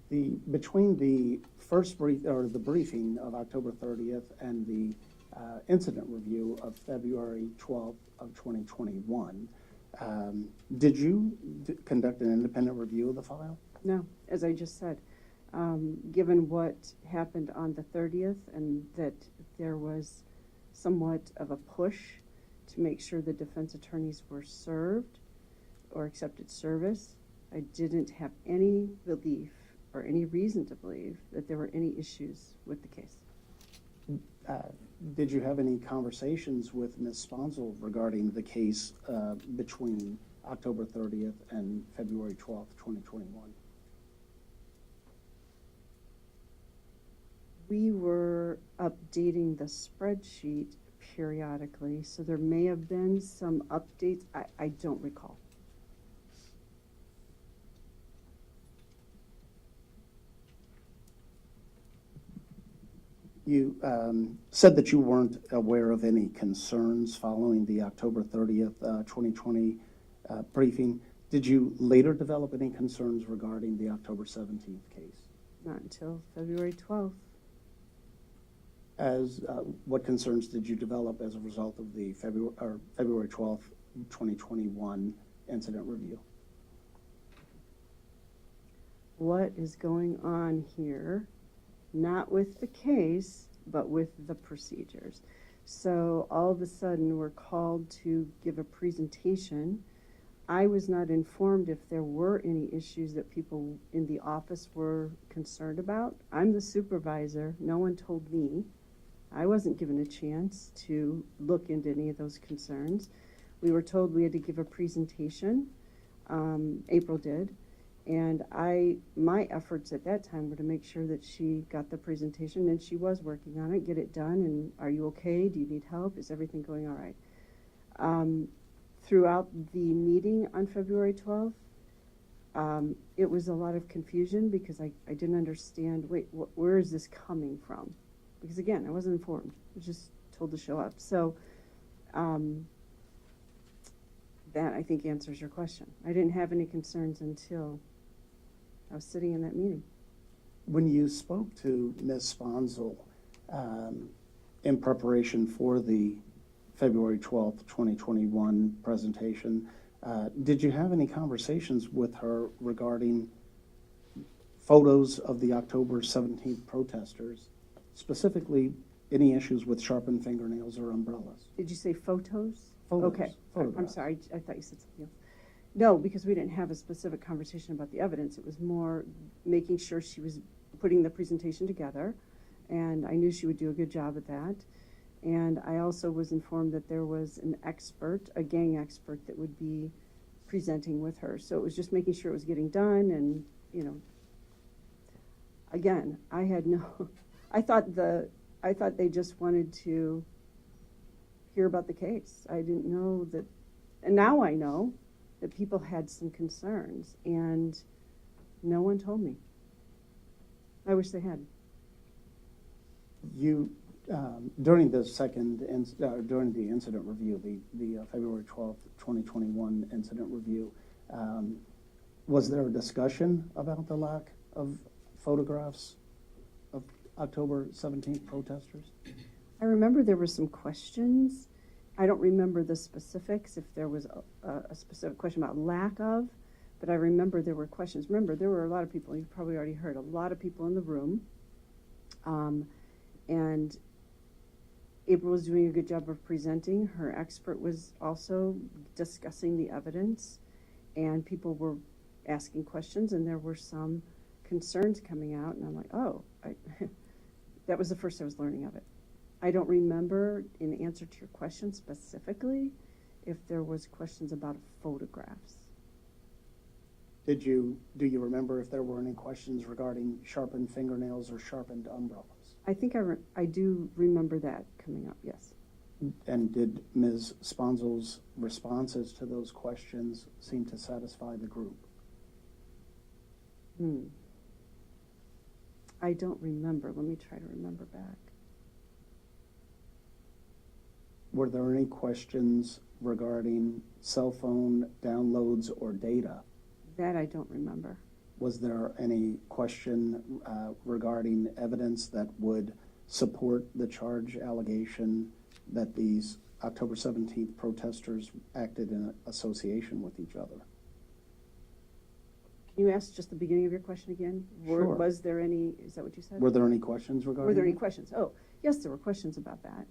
Between the first the briefing of October 30th and the incident review of February 12th of 2021, did you conduct an independent review of the file? No, as I just said, given what happened on the 30th and that there was somewhat of a push to make sure the defense attorneys were served or accepted service, I didn't have any belief or any reason to believe that there were any issues with the case. Did you have any conversations with Ms. Sponsel regarding the case between October 30th and February 12th, 2021? We were updating the spreadsheet periodically, so there may have been some updates. I don't recall. You said that you weren't aware of any concerns following the October 30th, 2020 briefing. Did you later develop any concerns regarding the October 17th case? Not until February 12th. What concerns did you develop as a result of the February 12th, 2021 incident review? What is going on here? Not with the case, but with the procedures. So all of a sudden we're called to give a presentation. I was not informed if there were any issues that people in the office were concerned about. I'm the supervisor. No one told me. I wasn't given a chance to look into any of those concerns. We were told we had to give a presentation. April did. And my efforts at that time were to make sure that she got the presentation, and she was working on it, get it done, and are you okay? Do you need help? Is everything going all right? Throughout the meeting on February 12th, it was a lot of confusion because I didn't understand, wait, where is this coming from? Because again, I wasn't informed. I was just told to show up. So that, I think, answers your question. I didn't have any concerns until I was sitting in that meeting. When you spoke to Ms. Sponsel in preparation for the February 12th, 2021 presentation, did you have any conversations with her regarding photos of the October 17th protesters, specifically any issues with sharpened fingernails or umbrellas? Did you say photos? Photos. Okay. Photographs. I'm sorry. I thought you said something else. No, because we didn't have a specific conversation about the evidence. It was more making sure she was putting the presentation together, and I knew she would do a good job at that. And I also was informed that there was an expert, a gang expert, that would be presenting with her. So it was just making sure it was getting done, and, you know, again, I had no, I thought they just wanted to hear about the case. I didn't know that, and now I know that people had some concerns, and no one told me. I wish they had. You, during the during the incident review, the February 12th, 2021 incident review, was there a discussion about the lack of photographs of October 17th protesters? I remember there were some questions. I don't remember the specifics, if there was a specific question about lack of, but I remember there were questions. Remember, there were a lot of people, you've probably already heard, a lot of people in the room. And April was doing a good job of presenting. Her expert was also discussing the evidence, and people were asking questions, and there were some concerns coming out, and I'm like, oh, that was the first I was learning of it. I don't remember, in answer to your question specifically, if there was questions about photographs. Do you remember if there were any questions regarding sharpened fingernails or sharpened umbrellas? I think I do remember that coming up, yes. And did Ms. Sponsel's responses to those questions seem to satisfy the group? I don't remember. Let me try to remember back. Were there any questions regarding cell phone downloads or data? That I don't remember. Was there any question regarding evidence that would support the charge allegation that these October 17th protesters acted in association with each other? Can you ask just the beginning of your question again? Sure. Was there any, is that what you said? Were there any questions regarding Were there any that? questions? Oh, yes, there were questions about that.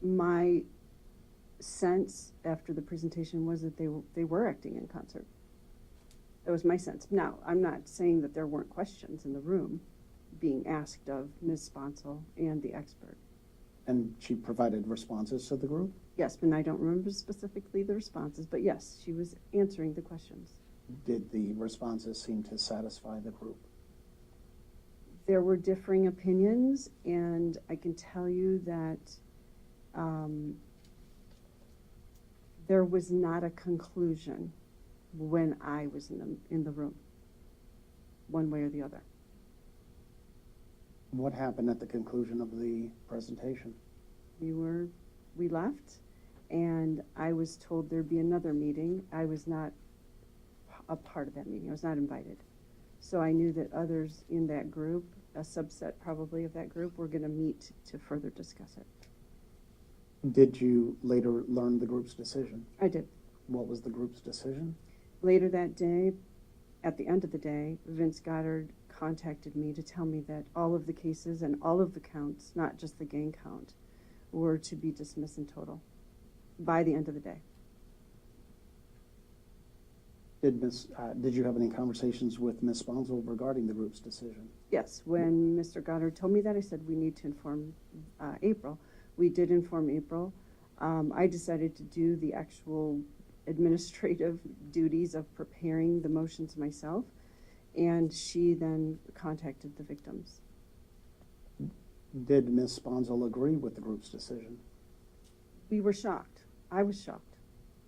My sense after the presentation was that they were acting in concert. That was my sense. Now, I'm not saying that there weren't questions in the room being asked of Ms. Sponsel and the expert. And she provided responses to the group? Yes, but I don't remember specifically the responses, but yes, she was answering the questions. Did the responses seem to satisfy the group? There were differing opinions, and I can tell you that there was not a conclusion when I was in the room, one way or the other. What happened at the conclusion of the presentation? We left, and I was told there'd be another meeting. I was not a part of that meeting. I was not invited. So I knew that others in that group, a subset probably of that group, were going to meet to further discuss it. Did you later learn the group's decision? I did. What was the group's decision? Later that day, at the end of the day, Vince Goddard contacted me to tell me that all of the cases and all of the counts, not just the gang count, were to be dismissed in total by the end of the day. Did you have any conversations with Ms. Sponsel regarding the group's decision? Yes, when Mr. Goddard told me that, I said we need to inform April. We did inform April. I decided to do the actual administrative duties of preparing the motions myself, and she then contacted the victims. Did Ms. Sponsel agree with the group's decision? We were shocked. I was shocked.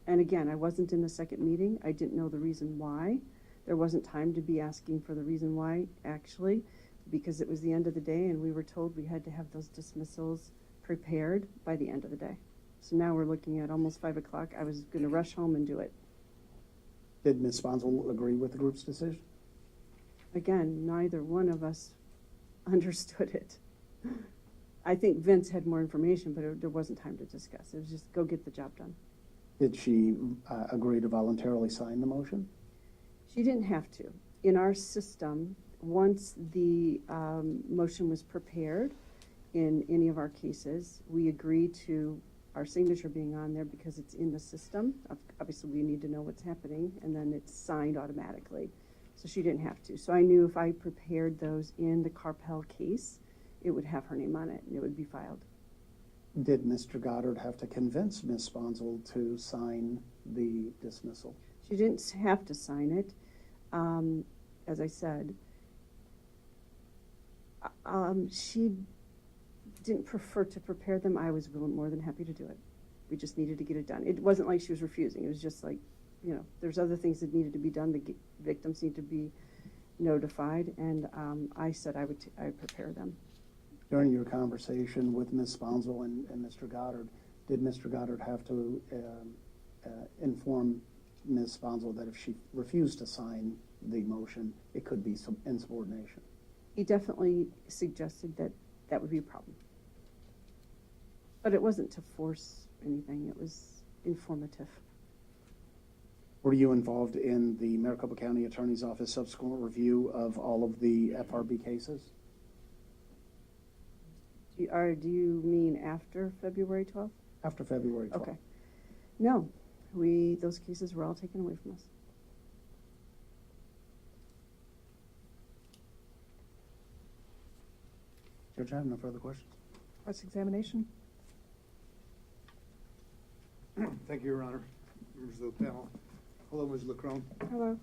And again, I wasn't in the second meeting. I didn't know the reason why. There wasn't time to be asking for the reason why, actually, because it was the end of the day and we were told we had to have those dismissals prepared by the end of the day. So now we're looking at almost 5 o'clock. I was going to rush home and do it. Did Ms. Sponsel agree with the group's decision? Again, neither one of us understood it. I think Vince had more information, but there wasn't time to discuss. It was just go get the job done. Did she agree to voluntarily sign the motion? She didn't have to. In our system, once the motion was prepared in any of our cases, we agree to our signature being on there because it's in the system. Obviously, we need to know what's happening, and then it's signed automatically. So she didn't have to. So I knew if I prepared those in the Carpel case, it would have her name on it, and it would be filed. Did Mr. Goddard have to convince Ms. Sponsel to sign the dismissal? She didn't have to sign it. As I said, she didn't prefer to prepare them. I was more than happy to do it. We just needed to get it done. It wasn't like she was refusing. It was just like, you know, there's other things that needed to be done. The victims need to be notified, and I said I would prepare them. During your conversation with Ms. Sponsel and Mr. Goddard, did Mr. Goddard have to inform Ms. Sponsel that if she refused to sign the motion, it could be some insubordination? He definitely suggested that that would be a problem. But it wasn't to force anything. It was informative. Were you involved in the Maricopa County Attorney's Office subsequent review of all of the FRB cases? Do you mean after February 12th? After February 12th. Okay. No, those cases were all taken away from us. Judge, I have no further questions. Cross-examination? Thank you, Your Honor. Members of the panel. Hello, Ms. LaCrone. Hello.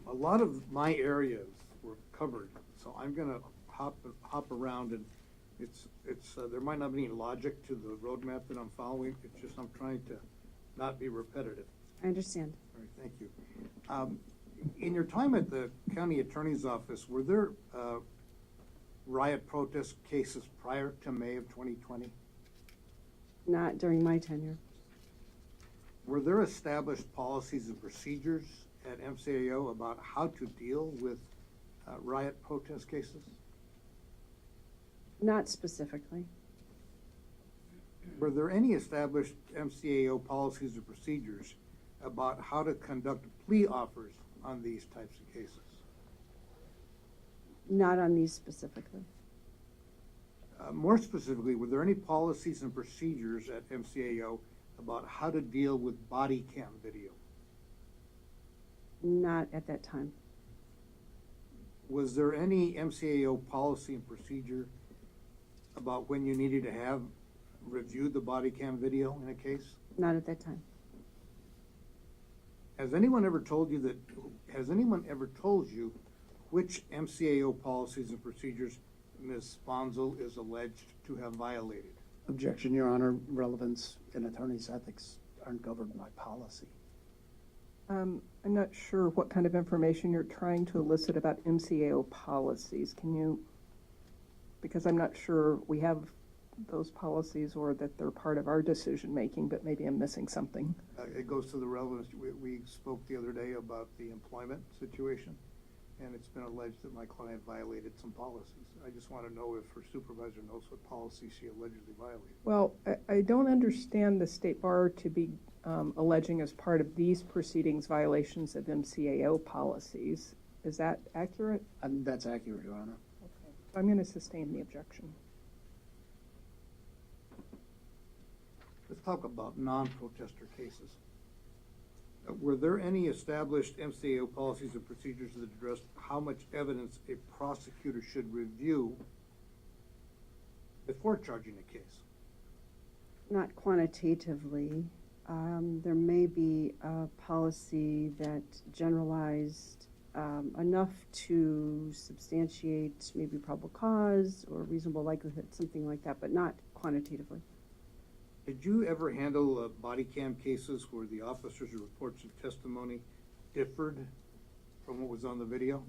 A lot of my areas were covered, so I'm going to hop around, and there might not be any logic to the roadmap that I'm following. It's just I'm trying to not be repetitive. I understand. All right, thank you. In your time at the county attorney's office, were there riot protest cases prior to May of 2020? Not during my tenure. Were there established policies and procedures at MCAO about how to deal with riot protest cases? Not specifically. Were there any established MCAO policies or procedures about how to conduct plea offers on these types of cases? Not on these specifically. More specifically, were there any policies and procedures at MCAO about how to deal with body cam video? Not at that time. Was there any MCAO policy and procedure about when you needed to have reviewed the body cam video in a case? Not at that time. Has anyone ever told you which MCAO policies and procedures Ms. Sponsel is alleged to have violated? Objection, Your Honor. Relevance and attorney's ethics aren't governed by policy. I'm not sure what kind of information you're trying to elicit about MCAO policies. Can you, because I'm not sure we have those policies or that they're part of our decision-making, but maybe I'm missing something. It goes to the relevance. We spoke the other day about the employment situation, and it's been alleged that my client violated some policies. I just want to know if her supervisor knows what policy she allegedly violated. Well, I don't understand the State Bar to be alleging as part of these proceedings violations of MCAO policies. Is that accurate? That's accurate, Your Honor. Okay. I'm going to sustain the objection. Let's talk about non-protester cases. Were there any established MCAO policies and procedures that addressed how much evidence a prosecutor should review before charging a case? Not quantitatively. There may be a policy that generalized enough to substantiate maybe probable cause or reasonable likelihood, something like that, but not quantitatively. Did you ever handle body cam cases where the officers' reports and testimony differed from what was on the video?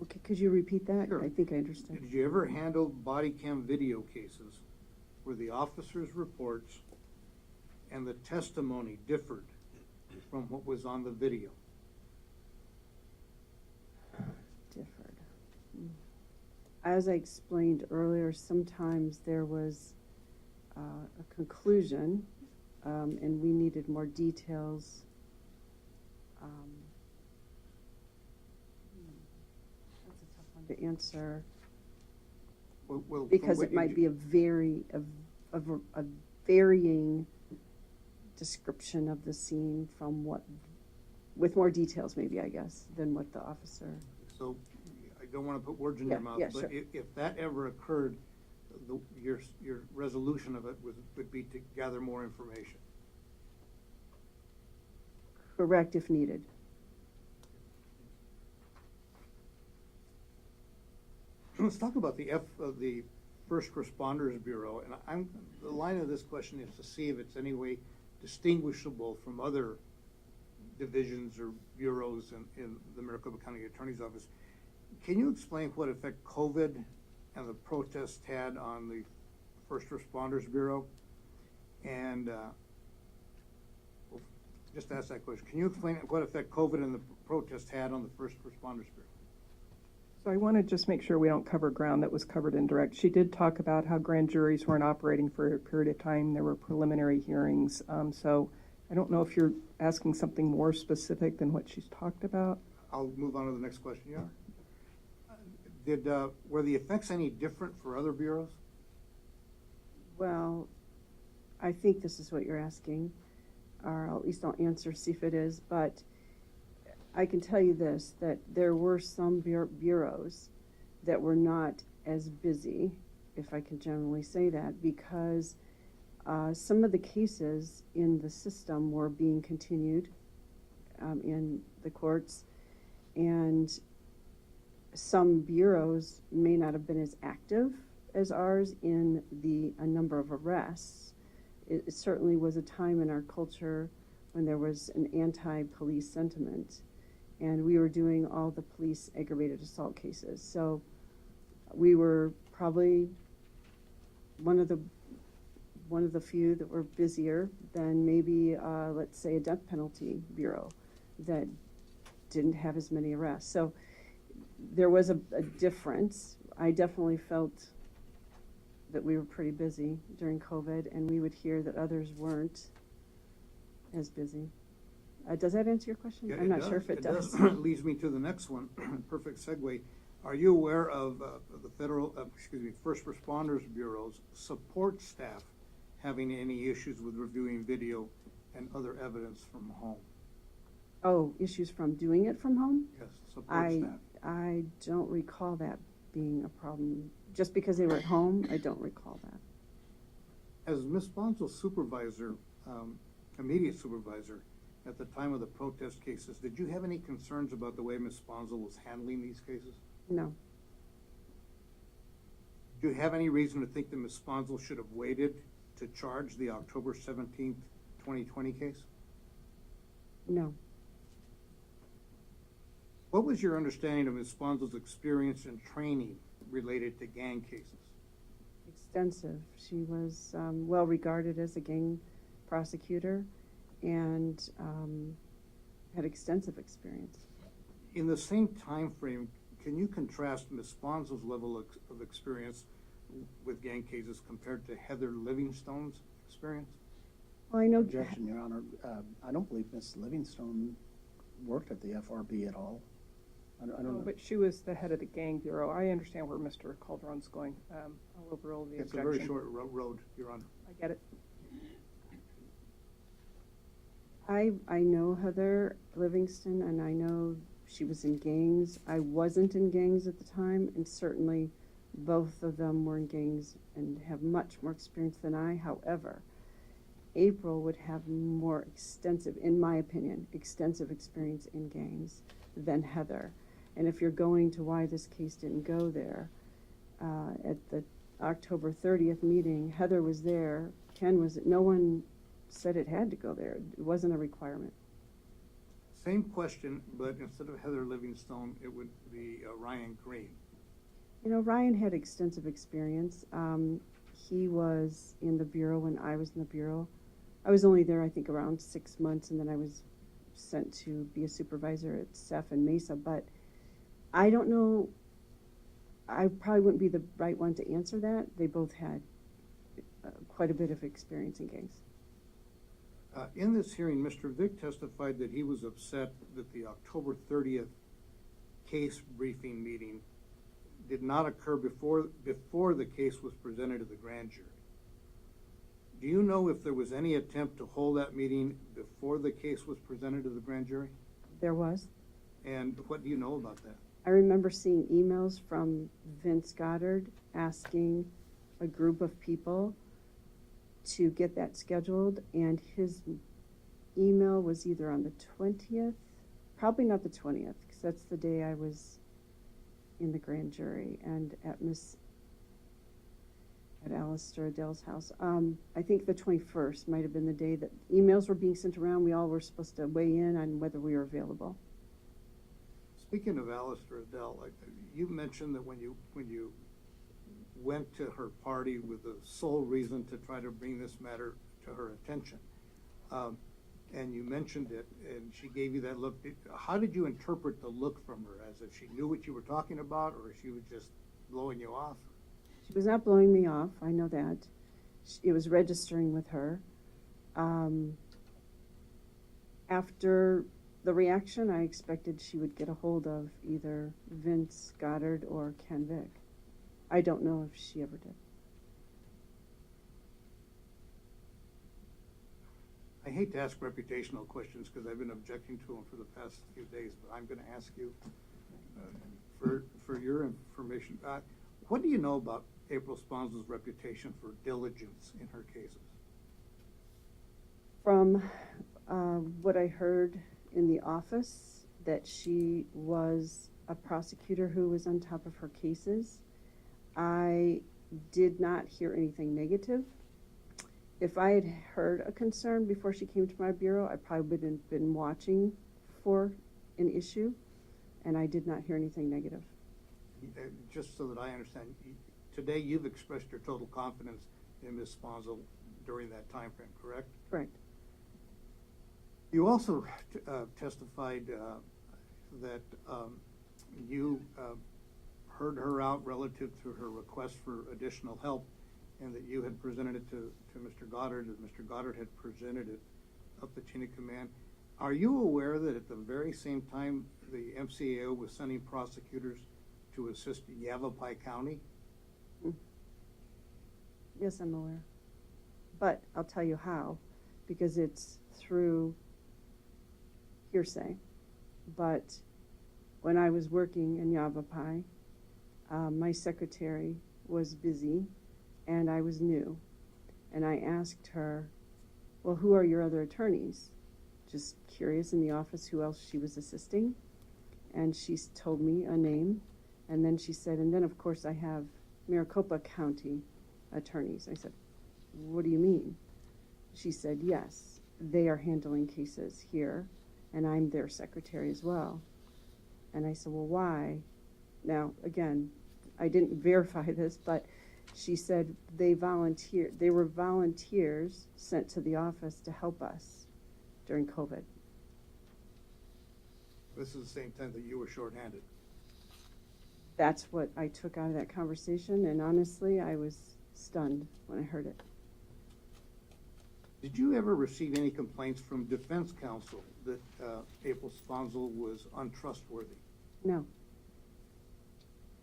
Okay, could you repeat that? Sure. I think I understand. Did you ever handle body cam video cases where the officers' reports and the testimony differed from what was on the video? Differed. As I explained earlier, sometimes there was a conclusion and we needed more details. That's a tough one to answer Well, because it might be a varying description of the scene from what, with more details maybe, I guess, than what the officer. So I don't want to put words in your mouth, yeah, but sure. if that ever occurred, your resolution of it would be to gather more information. Correct if needed. Let's talk about the First Responders Bureau, and the line of this question is to see if it's any way distinguishable from other divisions or bureaus in the Maricopa County Attorney's Office. Can you explain what effect COVID and the protests had on the First Responders Bureau? And just ask that question. Can you explain what effect COVID and the protests had on the First Responders Bureau? So I want to just make sure we don't cover ground that was covered in direct. She did talk about how grand juries weren't operating for a period of time. There were preliminary hearings. So I don't know if you're asking something more specific than what she's talked about. I'll move on to the next question. Yeah. Were the effects any different for other bureaus? Well, I think this is what you're asking, or at least I'll answer, see if it is, but I can tell you this, that there were some bureaus that were not as busy, if I can generally say that, because some of the cases in the system were being continued in the courts, and some bureaus may not have been as active as ours in a number of arrests. It certainly was a time in our culture when there was an anti-police sentiment, and we were doing all the police aggravated assault cases. So we were probably one of the one of the few that were busier than maybe, let's say, a death penalty bureau that didn't have as many arrests. So there was a difference. I definitely felt that we were pretty busy during COVID, and we would hear that others weren't as busy. Does that answer your question? Yeah, I'm not sure if it does. It leads me to the next one. Perfect segue. Are you aware of the federal, First Responders Bureau's support staff having any issues with reviewing video and other evidence from home? Oh, issues from doing it from home? Yes, support staff. I don't recall that being a problem. Just because they were at home, I don't recall that. As Ms. Sponsel's supervisor, immediate supervisor, at the time of the protest cases, did you have any concerns about the way Ms. Sponsel was handling these cases? No. Do you have any reason to think that Ms. Sponsel should have waited to charge the October 17th, 2020 case? No. What was your understanding of Ms. Sponsel's experience and training related to gang cases? Extensive. She was well regarded as a gang prosecutor and had extensive experience. In the same time frame, can you contrast Ms. Sponsel's level of experience with gang cases compared to Heather Livingstone's experience? Well, I know. Objection, Your Honor. I don't believe Ms. Livingstone worked at the FRB at all. I don't know. But she was the head of the gang bureau. I understand where Mr. Calderon's going. I'll overrule the It's objection. a very short road, Your Honor. I get it. I know Heather Livingston, and I know she was in gangs. I wasn't in gangs at the time, and certainly both of them were in gangs and have much more experience than I. However, April would have more extensive, in my opinion, extensive experience in gangs than Heather. And if you're going to why this case didn't go there, at the October 30th meeting, Heather was there, Ken was, no one said it had to go there. It wasn't a requirement. Same question, but instead of Heather Livingstone, it would be Ryan Green. You know, Ryan had extensive experience. He was in the bureau when I was in the bureau. I was only there, I think, around 6 months, and then I was sent to be a supervisor at Ceph and Mesa. But I don't know, I probably wouldn't be the right one to answer that. They both had quite a bit of experience in gangs. In this hearing, Mr. Vick testified that he was upset that the October 30th case briefing meeting did not occur before the case was presented to the grand jury. Do you know if there was any attempt to hold that meeting before the case was presented to the grand jury? There was. And what do you know about that? I remember seeing emails from Vince Goddard asking a group of people to get that scheduled, and his email was either on the 20th, probably not the 20th, because that's the day I was in the grand jury and at Alistair Adele's house. I think the 21st might have been the day that emails were being sent around. We all were supposed to weigh in on whether we were available. Speaking of Alistair Adele, you mentioned that when you went to her party with the sole reason to try to bring this matter to her attention, and you mentioned it, and she gave you that look. How did you interpret the look from her? As if she knew what you were talking about, or she was just blowing you off? She was not blowing me off, I know that. It was registering with her. After the reaction, I expected she would get a hold of either Vince Goddard or Ken Vick. I don't know if she ever did. I hate to ask reputational questions because I've been objecting to them for the past few days, but I'm going to ask you for your information. What do you know about April Sponsel's reputation for diligence in her cases? From what I heard in the office, that she was a prosecutor who was on top of her cases. I did not hear anything negative. If I had heard a concern before she came to my bureau, I probably would have been watching for an issue, and I did not hear anything negative. Just so that I understand, today you've expressed your total confidence in Ms. Sponsel during that time frame, correct? Correct. You also testified that you heard her out relative to her request for additional help, and that you had presented it to Mr. Goddard, and Mr. Goddard had presented it up the chain of command. Are you aware that at the very same time the MCAO was sending prosecutors to assist Yavapai County? Yes, I'm aware. But I'll tell you how, because it's through hearsay. But when I was working in Yavapai, my secretary was busy and I was new. And I asked her, well, who are your other attorneys? Just curious in the office who else she was assisting. And she told me a name. And then she said, and then of course I have Maricopa County attorneys. I said, what do you mean? She said, yes, they are handling cases here, and I'm their secretary as well. And I said, well, why? Now, again, I didn't verify this, but she said they were volunteers sent to the office to help us during COVID. This is the same time that you were shorthanded. That's what I took out of that conversation, and honestly, I was stunned when I heard it. Did you ever receive any complaints from defense counsel that April Sponsel was untrustworthy? No.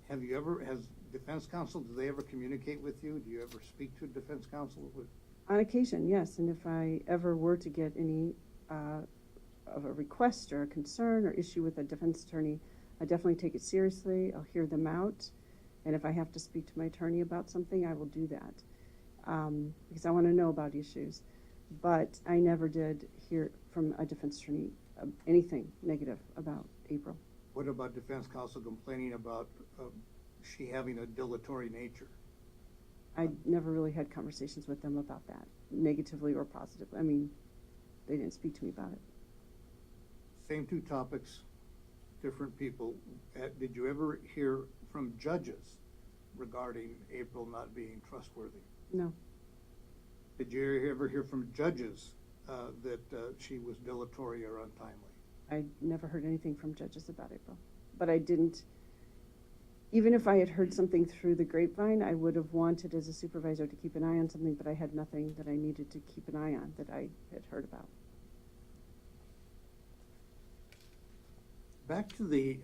Has defense counsel, do they ever communicate with you? Do you ever speak to defense counsel? On occasion, yes, and if I ever were to get any of a request or a concern or issue with a defense attorney, I definitely take it seriously. I'll hear them out, and if I have to speak to my attorney about something, I will do that, because I want to know about issues. But I never did hear from a defense attorney anything negative about April. What about defense counsel complaining about she having a dilatory nature? I never really had conversations with them about that, negatively or positively. I mean, they didn't speak to me about it. Same two topics, different people. Did you ever hear from judges regarding April not being trustworthy? No. Did you ever hear from judges that she was dilatory or untimely? I never heard anything from judges about April. But I didn't, even if I had heard something through the grapevine, I would have wanted as a supervisor to keep an eye on something, but I had nothing that I needed to keep an eye on that I had heard about. Back to the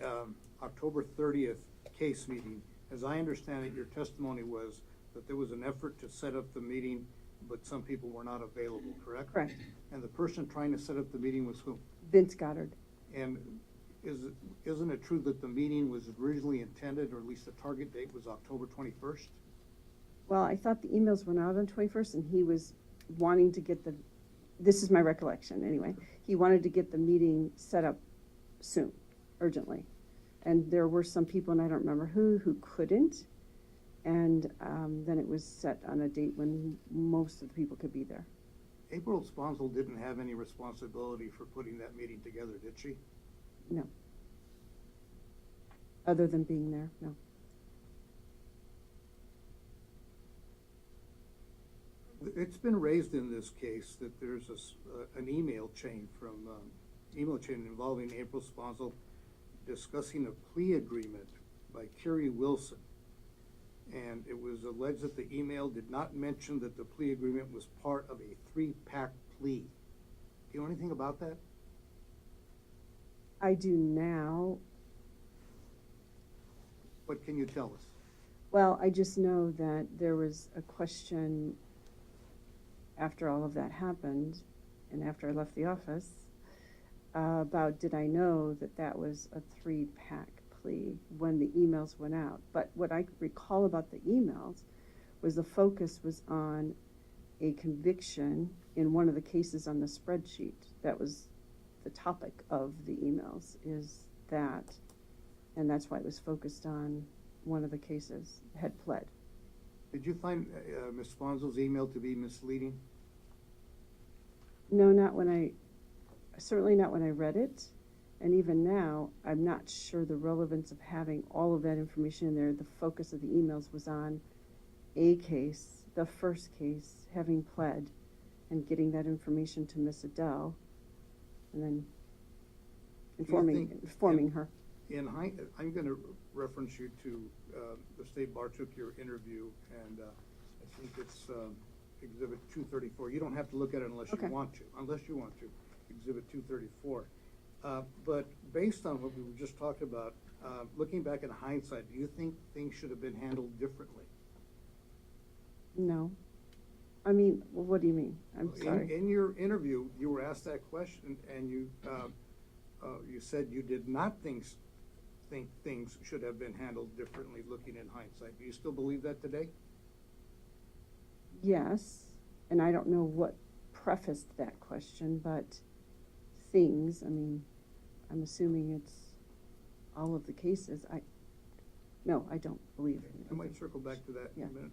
October 30th case meeting, as I understand it, your testimony was that there was an effort to set up the meeting, but some people were not available, correct? Correct. And the person trying to set up the meeting was who? Vince Goddard. And isn't it true that the meeting was originally intended, or at least the target date was October 21st? Well, I thought the emails went out on 21st, and he was wanting to get this is my recollection anyway, he wanted to get the meeting set up soon, urgently. And there were some people, and I don't remember who couldn't. And then it was set on a date when most of the people could be there. April Sponsel didn't have any responsibility for putting that meeting together, did she? No. Other than being there, no. It's been raised in this case that there's an email chain involving April Sponsel discussing a plea agreement by Kerry Wilson. And it was alleged that the email did not mention that the plea agreement was part of a 3-pack plea. Do you know anything about that? I do now. What can you tell us? Well, I just know that there was a question after all of that happened and after I left the office about did I know that that was a 3-pack plea when the emails went out. But what I recall about the emails was the focus was on a conviction in one of the cases on the spreadsheet. That was the topic of the emails, is that, and that's why it was focused on one of the cases had pled. Did you find Ms. Sponsel's email to be misleading? No, certainly not when I read it. And even now, I'm not sure the relevance of having all of that information in there. The focus of the emails was on a case, the first case, having pled and getting that information to Miss Adele, and then informing her. I'm going to reference you to the State Bar took your interview, and I think it's Exhibit 234. You don't have to look at it unless Okay. you want to, Exhibit 234. But based on what we just talked about, looking back in hindsight, do you think things should have been handled differently? No. I mean, well, what do you mean? I'm sorry. In your interview, you were asked that question, and you said you did not think things should have been handled differently looking in hindsight. Do you still believe that today? Yes, and I don't know what prefaced that question, but things, I mean, I'm assuming it's all of the cases. No, I don't believe. I might circle back to that in Yeah. a minute.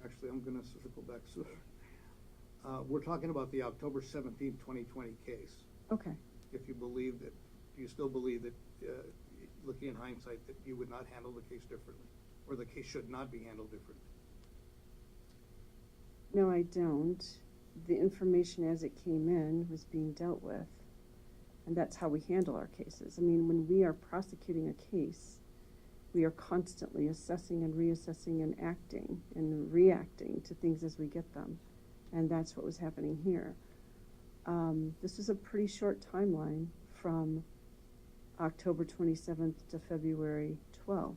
Actually, I'm gonna circle back sooner. We're talking about the October 17, 2020 case. Okay. If you believe that, do you still believe that, looking in hindsight, that you would not handle the case differently, or the case should not be handled differently? No, I don't. The information as it came in was being dealt with, and that's how we handle our cases. I mean, when we are prosecuting a case, we are constantly assessing and reassessing and acting and reacting to things as we get them, and that's what was happening here. This is a pretty short timeline from October 27th to February 12th.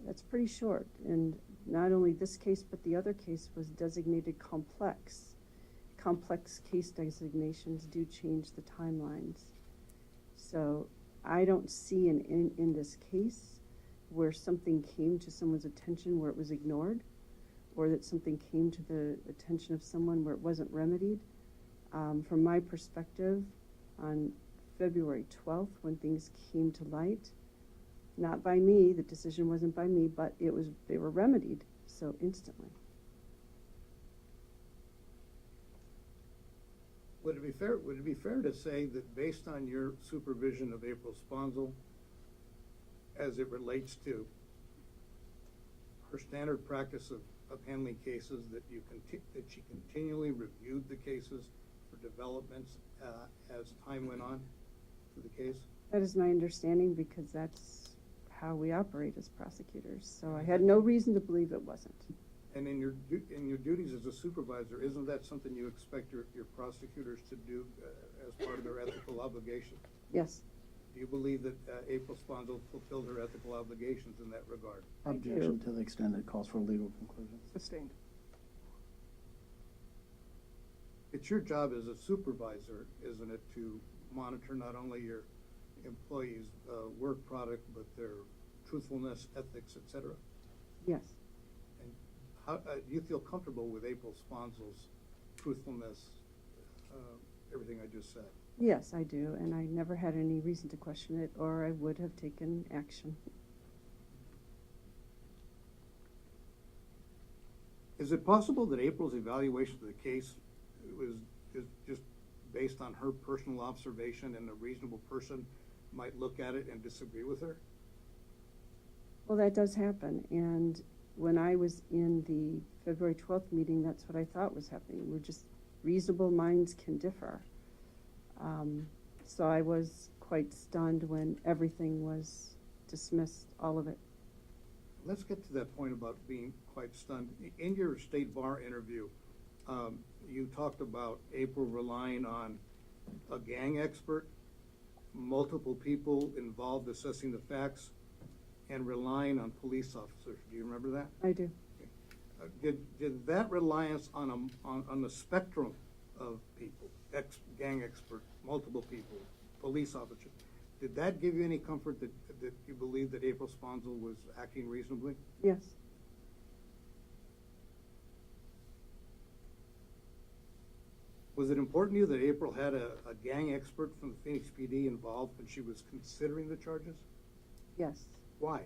That's pretty short, and not only this case, but the other case was designated complex. Complex case designations do change the timelines. So I don't see in this case where something came to someone's attention where it was ignored, or that something came to the attention of someone where it wasn't remedied. From my perspective, on February 12th, when things came to light, not by me, the decision wasn't by me, but they were remedied so instantly. Would it be fair to say that based on your supervision of April Sponsel, as it relates to her standard practice of handling cases, that she continually reviewed the cases for developments as time went on to the case? That is my understanding, because that's how we operate as prosecutors. So I had no reason to believe it wasn't. And in your duties as a supervisor, isn't that something you expect your prosecutors to do as part of their ethical obligation? Yes. Do you believe that April Sponsel fulfilled her ethical obligations in that regard? Objection to the extent it calls for a legal conclusion. Sustained. It's your job as a supervisor, isn't it, to monitor not only your employees' work product, but their truthfulness, ethics, etc.? Yes. And how do you feel comfortable with April Sponsel's truthfulness, everything I just said? Yes, I do, and I never had any reason to question it, or I would have taken action. Is it possible that April's evaluation of the case is just based on her personal observation, and a reasonable person might look at it and disagree with her? Well, that does happen, and when I was in the February 12th meeting, that's what I thought was happening. We're just, reasonable minds can differ. So I was quite stunned when everything was dismissed, all of it. Let's get to that point about being quite stunned. In your state bar interview, you talked about April relying on a gang expert, multiple people involved assessing the facts, and relying on police officers. Do you remember that? I do. Did that reliance on the spectrum of people, gang expert, multiple people, police officers, did that give you any comfort that you believe that April Sponsel was acting reasonably? Yes. Was it important to you that April had a gang expert from the Phoenix PD involved when she was considering the charges? Yes. Why?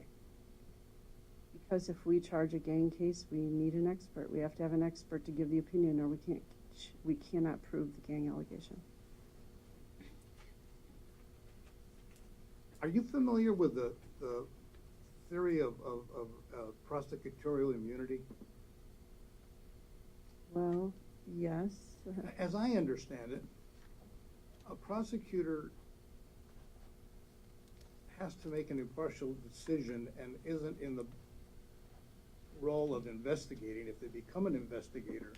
Because if we charge a gang case, we need an expert. We have to have an expert to give the opinion, or we cannot prove the gang allegation. Are you familiar with the theory of prosecutorial immunity? Well, yes. As I understand it, a prosecutor has to make an impartial decision and isn't in the role of investigating. If they become an investigator,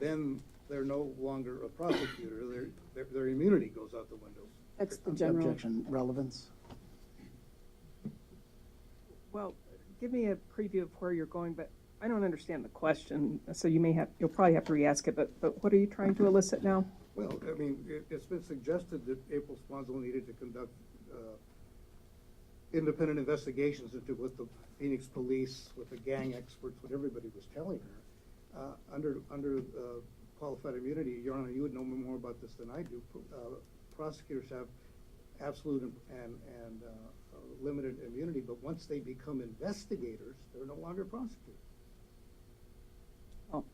then they're no longer a prosecutor. Their immunity goes out the window. That's the general. Objection, relevance. Well, give me a preview of where you're going, but I don't understand the question, so you'll probably have to re-ask it, but what are you trying to elicit now? Well, I mean, it's been suggested that April Sponsel needed to conduct independent investigations into what the Phoenix police, what the gang experts, what everybody was telling her. Under qualified immunity, Your Honor, you would know more about this than I do. Prosecutors have absolute and limited immunity, but once they become investigators, they're no longer prosecutors. Well,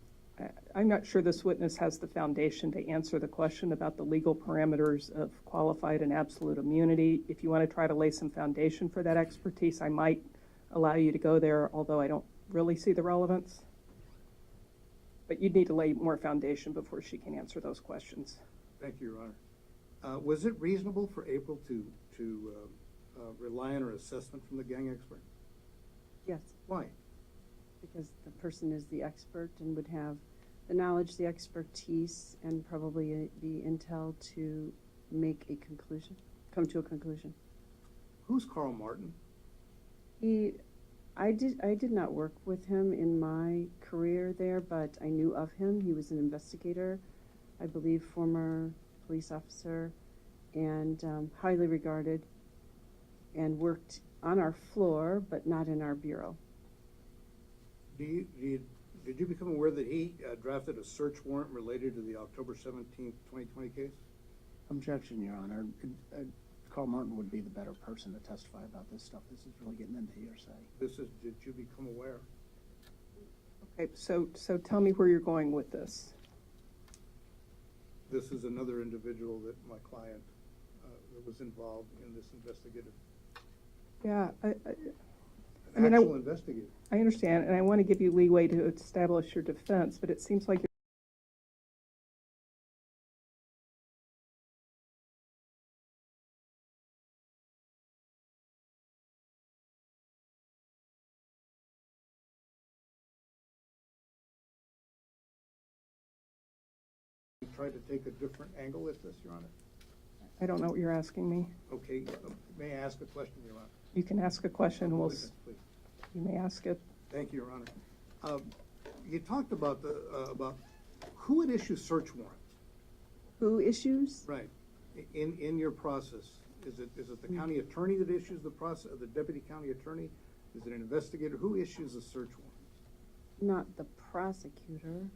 I'm not sure this witness has the foundation to answer the question about the legal parameters of qualified and absolute immunity. If you want to try to lay some foundation for that expertise, I might allow you to go there, although I don't really see the relevance. But you'd need to lay more foundation before she can answer those questions. Thank you, Your Honor. Was it reasonable for April to rely on her assessment from the gang expert? Yes, Why? because the person is the expert and would have the knowledge, the expertise, and probably the intel to make a conclusion, come to a conclusion. Who's Carl Martin? I did not work with him in my career there, but I knew of him. He was an investigator, I believe, former police officer, and highly regarded, and worked on our floor, but not in our bureau. Did you become aware that he drafted a search warrant related to the October 17th, 2020 case? Objection, Your Honor. Carl Martin would be the better person to testify about this stuff. This is really getting into hearsay. Did you become aware? Okay, so tell me where you're going with this. This is another individual that my client that was involved in this investigative. Yeah, Actual investigator. I understand, and I want to give you leeway to establish your defense, but it seems like You tried to take a different angle at this, Your Honor? I don't know what you're asking me. Okay, may I ask a question, Your Honor? You can ask a question, Witness, please. you may ask it. Thank you, Your Honor. You talked about about who would issue search warrants, Who issues? right? In your process, is it the county attorney that issues the process, the deputy county attorney? Is it an investigator? Who issues the search warrants? Not the prosecutor.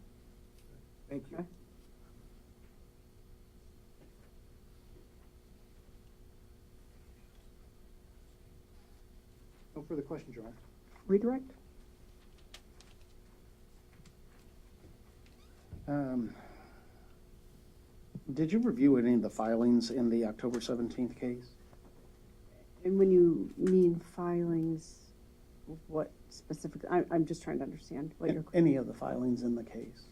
Thank you. Okay. No further questions, Your Honor. Redirect? Did you review any of the filings in the October 17th case? And when you mean filings, what specifically? I'm just trying to understand what you're. Any of the filings in the case?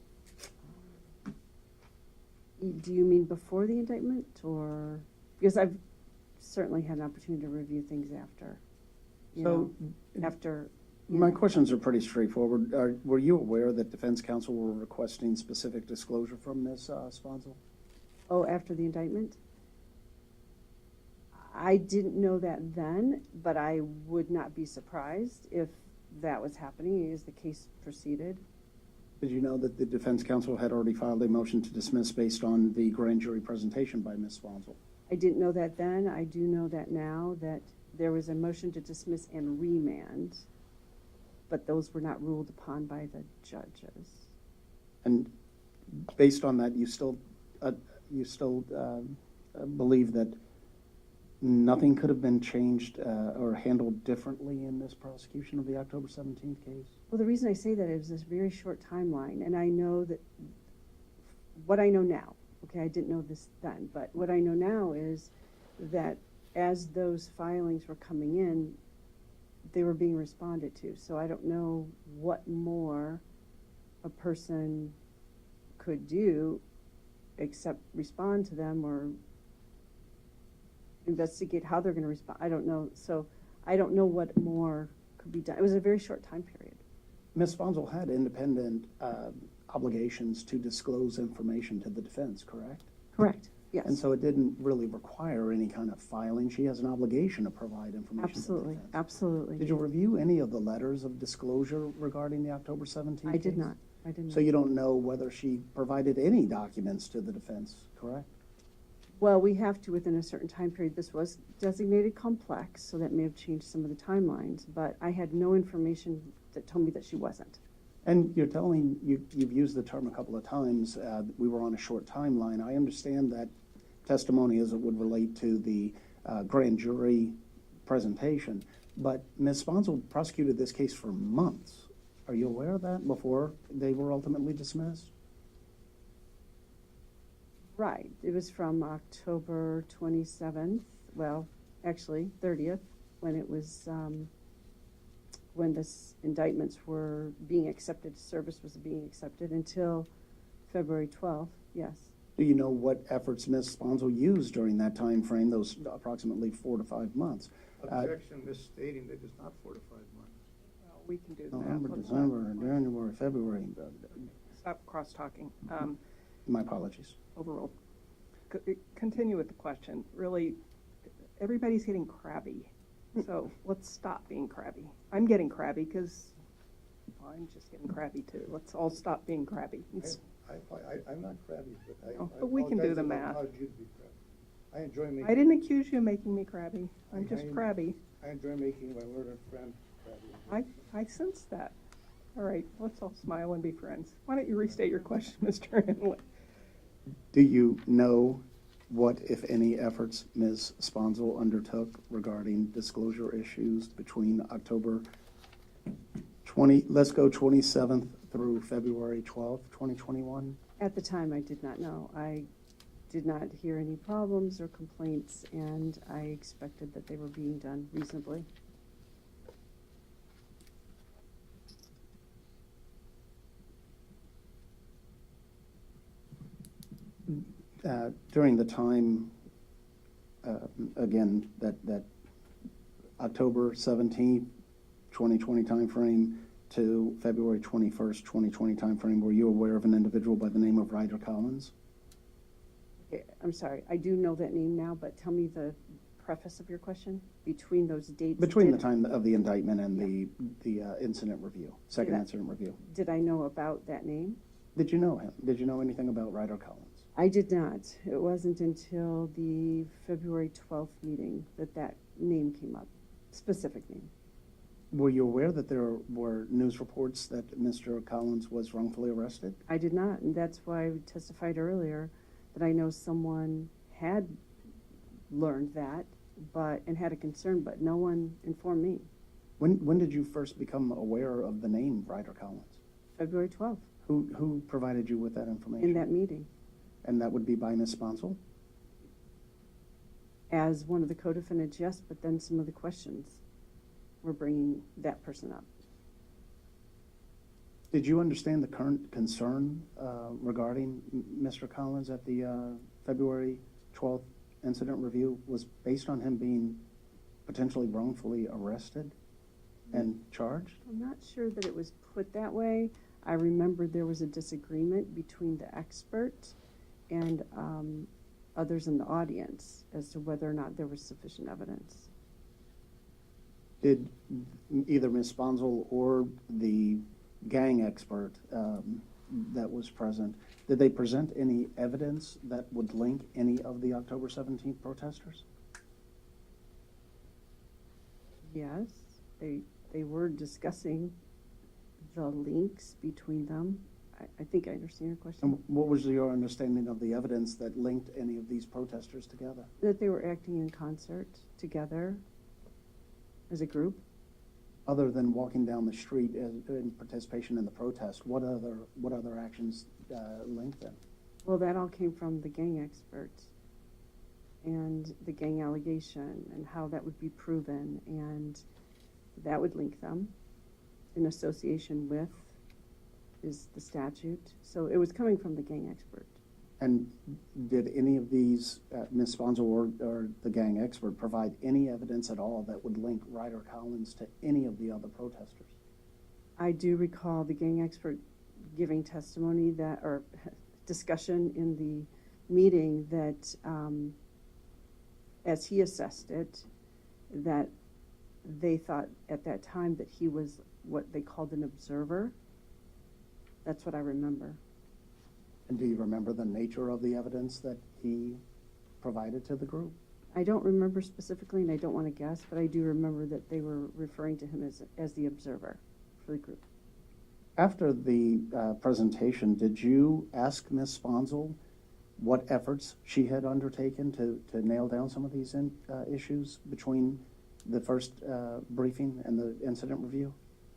Do you mean before the indictment, or because I've certainly had an opportunity to review things after. After. My questions are pretty straightforward. Were you aware that defense counsel were requesting specific disclosure from Ms. Sponsel? Oh, after the indictment? I didn't know that then, but I would not be surprised if that was happening as the case proceeded. Did you know that the defense counsel had already filed a motion to dismiss based on the grand jury presentation by Ms. Sponsel? I didn't know that then. I do know that now, that there was a motion to dismiss and remand, but those were not ruled upon by the judges. And based on that, you still believe that nothing could have been changed or handled differently in this prosecution of the October 17th case? Well, the reason I say that is this very short timeline, and I know that what I know now, okay, I didn't know this then, but what I know now is that as those filings were coming in, they were being responded to. So I don't know what more a person could do except respond to them or investigate how they're going to respond. I don't know. So I don't know what more could be done. It was a very short time period. Ms. Sponsel had independent obligations to disclose information to the defense, correct? Correct. Yes. And so it didn't really require any kind of filing. She has an obligation to provide information Absolutely. to the defense. Absolutely. Did you review any of the letters of disclosure regarding the October 17th I did case? not. I did not. So you don't know whether she provided any documents to the defense, correct? Well, we have to within a certain time period. This was designated complex, so that may have changed some of the timelines, but I had no information that told me that she wasn't. And you're telling, you've used the term a couple of times, we were on a short timeline. I understand that testimony as it would relate to the grand jury presentation, but Ms. Sponsel prosecuted this case for months. Are you aware of that before they were ultimately dismissed? Right. It was from October 27th, well, actually 30th, when it was, when the indictments were being accepted, service was being accepted, until February 12th, yes. Do you know what efforts Ms. Sponsel used during that time frame, those approximately 4 to 5 months? Objection misstating that it's not 4 to 5 months. Well, we can do that. November, Let's December, January, February. Stop cross-talking. My apologies. Overruled. Continue with the question. Really, everybody's getting crabby. So let's stop being crabby. I'm getting crabby because I'm just getting crabby too. Let's all stop being crabby. I'm not crabby, but But we can do the math. I enjoy making. I didn't accuse you of making me crabby. I'm just crabby. I enjoy making my learned friend crabby. I sense that. All right, let's all smile and be friends. Why don't you restate your question, Mr. Henley? Do you know what, if any, efforts Ms. Sponsel undertook regarding disclosure issues between October 27th through February 12th, 2021? At the time, I did not know. I did not hear any problems or complaints, and I expected that they were being done reasonably. During the time, again, that October 17th, 2020 timeframe to February 21st, 2020 timeframe, were you aware of an individual by the name of Ryder Collins? Okay, I'm sorry, I do know that name now, but tell me the preface of your question. Between those dates? Between the time of the indictment and the incident review, second Did I- incident review. Did I know about that name? Did you know him? Did you know anything about Ryder Collins? I did not. It wasn't until the February 12th meeting that name came up, specific name. Were you aware that there were news reports that Mr. Collins was wrongfully arrested? I did not, and that's why I testified earlier that I know someone had learned that, and had a concern, but no one informed me. When did you first become aware of the name Ryder Collins? February 12th, Who provided you with that information? in that meeting, And that would be by Ms. Sponsel? as one of the co-defendants, yes, but then some of the questions were bringing that person up. Did you understand the current concern regarding Mr. Collins at the February 12th incident review was based on him being potentially wrongfully arrested and charged? I'm not sure that it was put that way. I remember there was a disagreement between the expert and others in the audience as to whether or not there was sufficient evidence. Did either Ms. Sponsel or the gang expert that was present, did they present any evidence that would link any of the October 17th protesters? Yes, they were discussing the links between them. I think I understand your question. And what was your understanding of the evidence that linked any of these protesters together? That they were acting in concert together as a group. Other than walking down the street in participation in the protest, what other actions linked them? Well, that all came from the gang experts and the gang allegation and how that would be proven, and that would link them in association with is the statute. So it was coming from the gang expert. And did any of these, Ms. Sponsel or the gang expert, provide any evidence at all that would link Ryder Collins to any of the other protesters? I do recall the gang expert giving testimony that, or discussion in the meeting that, as he assessed it, that they thought at that time that he was what they called an observer. That's what I remember. And do you remember the nature of the evidence that he provided to the group? I don't remember specifically, and I don't want to guess, but I do remember that they were referring to him as the observer for the group. After the presentation, did you ask Ms. Sponsel what efforts she had undertaken to nail down some of these issues between the first briefing and the incident review?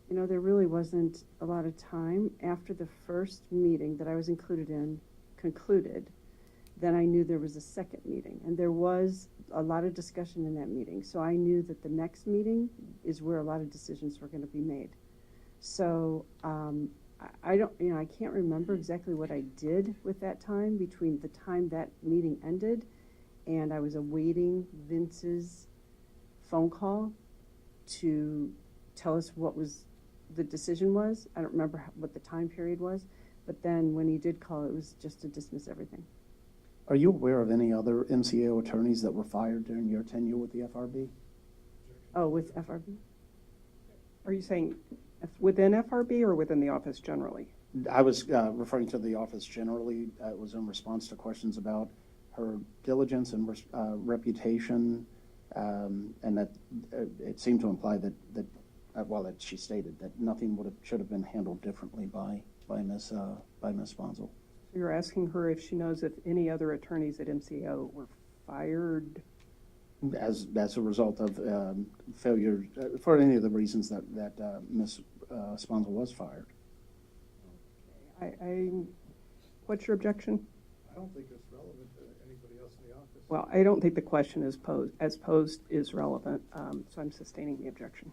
You know, there really wasn't a lot of time. After the first meeting that I was included in concluded, then I knew there was a second meeting. And there was a lot of discussion in that meeting. So I knew that the next meeting is where a lot of decisions were going to be made. So I don't, you know, I can't remember exactly what I did with that time between the time that meeting ended and I was awaiting Vince's phone call to tell us what was the decision was. I don't remember what the time period was, but then when he did call, it was just to dismiss everything. Are you aware of any other MCAO attorneys that were fired during your tenure with the FRB? Oh, with FRB? Are you saying within FRB or within the office generally? I was referring to the office generally. It was in response to questions about her diligence and reputation, and that it seemed to imply that that she stated that nothing should have been handled differently by Ms. Sponsel. So you're asking her if she knows if any other attorneys at MCAO were fired? As a result of failure, for any of the reasons that Ms. Sponsel was fired. What's your objection? I don't think it's relevant to anybody else in the office. Well, I don't think the question is posed is relevant, so I'm sustaining the objection.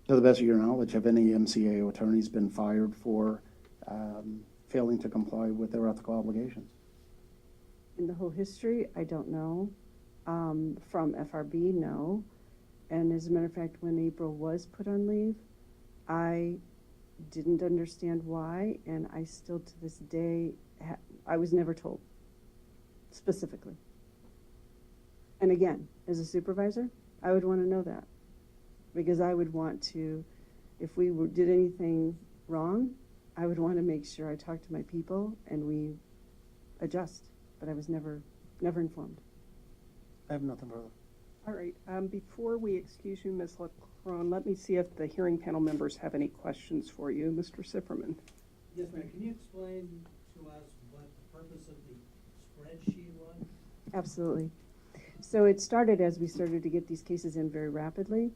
To the best of your knowledge, have any MCAO attorneys been fired for failing to comply with their ethical obligations? In the whole history, I don't know. From FRB, no. And as a matter of fact, when April was put on leave, I didn't understand why, and I still to this day, I was never told specifically. And again, as a supervisor, I would want to know that, because I would want to, if we did anything wrong, I would want to make sure I talked to my people and we adjust, but I was never informed. I have nothing further. All right. Before we excuse you, Ms. LeCron, let me see if the hearing panel members have any questions for you. Mr. Sifferman. Yes, ma'am. Can you explain to us what the purpose of the spreadsheet was? Absolutely. So it started as we started to get these cases in very rapidly.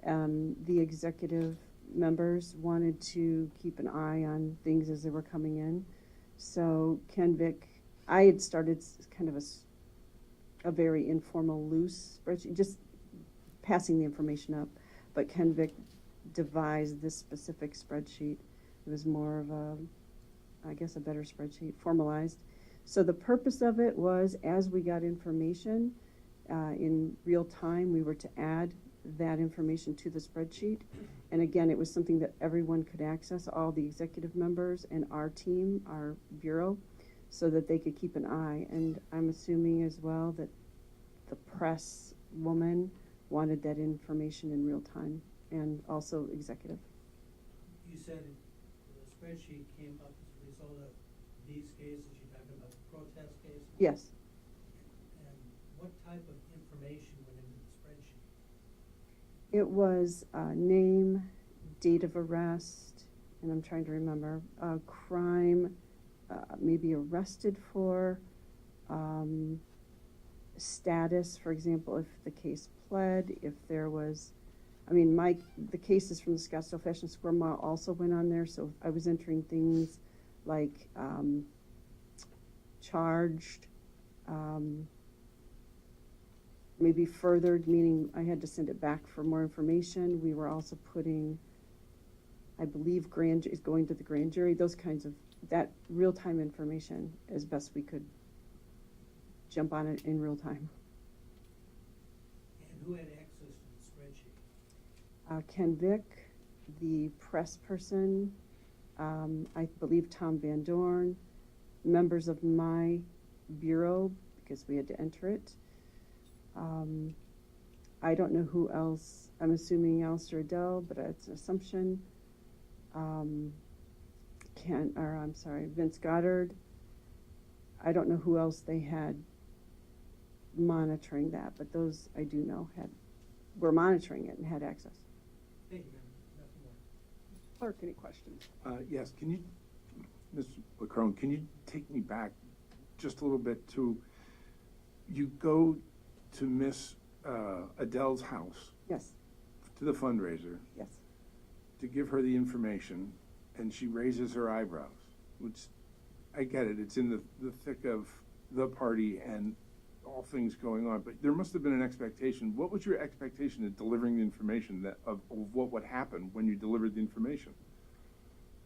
The executive members wanted to keep an eye on things as they were coming in. So Ken Vick, I had started kind of a very informal, loose spreadsheet, just passing the information up. But Ken Vick devised this specific spreadsheet. It was more of a better spreadsheet, formalized. So the purpose of it was, as we got information in real time, we were to add that information to the spreadsheet. And again, it was something that everyone could access, all the executive members and our team, our bureau, so that they could keep an eye. And I'm assuming as well that the press woman wanted that information in real time, and also executive. You said the spreadsheet came up as a result of these cases. You're talking about the protest cases? Yes. And what type of information went into the spreadsheet? It was name, date of arrest, and I'm trying to remember, crime, maybe arrested for, status, for example, if the case pled, if there was, the cases from the Scottsdale Fashion Square Mall also went on there, so I was entering things like charged, maybe furthered, meaning I had to send it back for more information. We were also putting I believe is going to the grand jury, those kinds of, that real-time information as best we could jump on it in real time. And who had access to the spreadsheet? Ken Vick, the press person, I believe Tom Van Dorn, members of my bureau, because we had to enter it. I don't know who else. I'm assuming Alistair Adele, but it's an assumption. Vince Goddard. I don't know who else they had monitoring that, but those I do know were monitoring it and had access. Thank you, ma'am. Nothing more. Clerk, any questions? Yes, can you, Ms. LaCrone, can you take me back just a little bit to, you go to Miss Adele's house, Yes, to the fundraiser, yes. to give her the information, and she raises her eyebrows, which, I get it, it's in the thick of the party and all things going on, but there must have been an expectation. What was your expectation in delivering the information of what would happen when you delivered the information?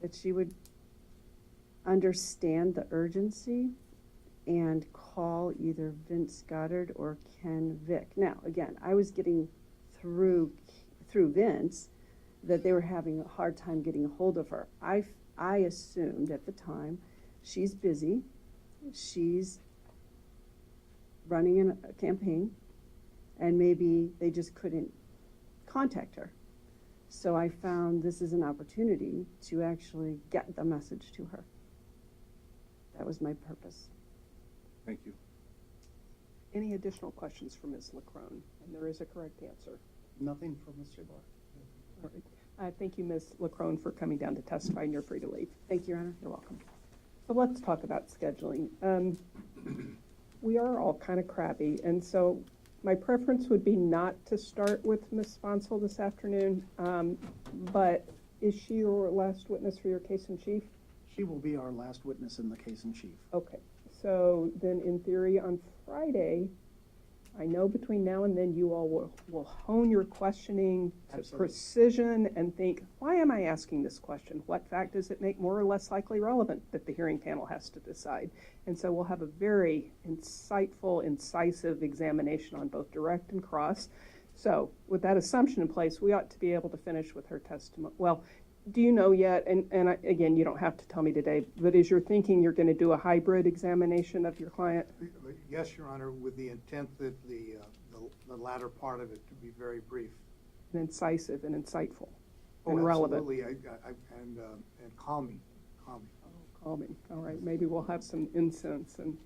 That she would understand the urgency and call either Vince Goddard or Ken Vick. Now, again, I was getting through Vince that they were having a hard time getting a hold of her. I assumed at the time she's busy, she's running a campaign, and maybe they just couldn't contact her. So I found this is an opportunity to actually get the message to her. That was my purpose. Thank you. Any additional questions for Ms. LaCrone? And there is a correct answer. Nothing for Mr. Barr. All right. Thank you, Ms. LaCrone, for coming down to testify, and you're free to leave. Thank you, Your Honor. You're welcome. So let's talk about scheduling. We are all kind of crabby, and so my preference would be not to start with Ms. Sponsel this afternoon, but is she your last witness for your case in chief? She will be our last witness in the case in chief. Okay, so then in theory on Friday, I know between now and then you all will hone your questioning to Absolutely. precision and think, why am I asking this question? What fact does it make more or less likely relevant that the hearing panel has to decide? And so we'll have a very insightful, incisive examination on both direct and cross. So with that assumption in place, we ought to be able to finish with her testimony. Well, do you know yet, again, you don't have to tell me today, but is your thinking you're going to do a hybrid examination of your client? Yes, Your Honor, with the intent that the latter part of it to be very brief. And incisive and insightful Oh, and relevant. absolutely, and calming. Calming. All right, maybe we'll have some incense and.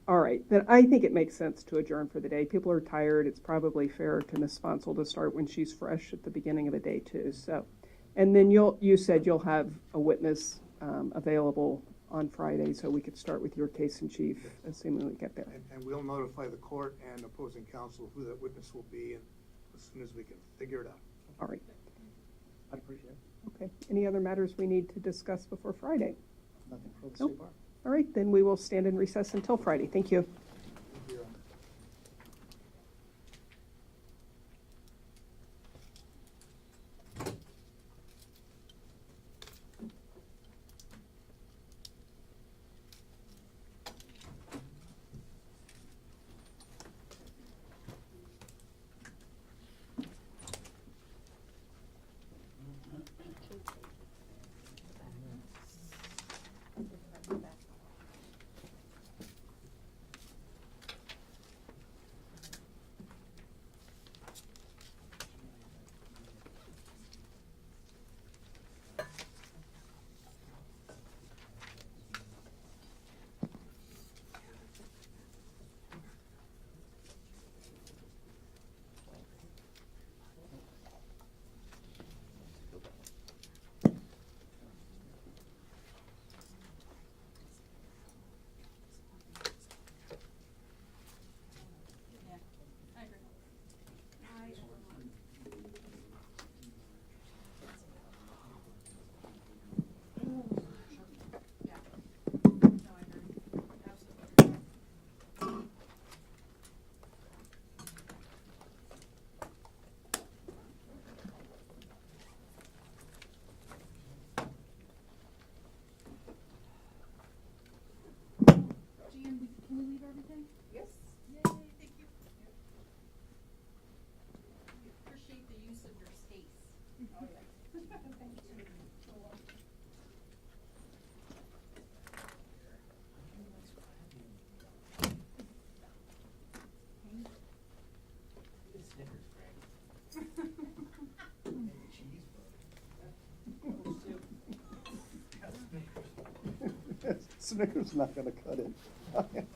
All right, then I think it makes sense to adjourn for the day. People are tired. It's probably fair to Ms. Sponsel to start when she's fresh at the beginning of a day too. So, and then you said you'll have a witness available on Friday, so we could start with your case in chief, assuming we get there. And we'll notify the court and opposing counsel who that witness will be, and as soon as we can figure it out. All right. I appreciate it. Okay. Any other matters we need to discuss before Friday? Nothing for Mr. Nope. Barr. All right, then we will stand in recess until Friday. Thank you. Thank you, Your Honor. Snickers not gonna cut it.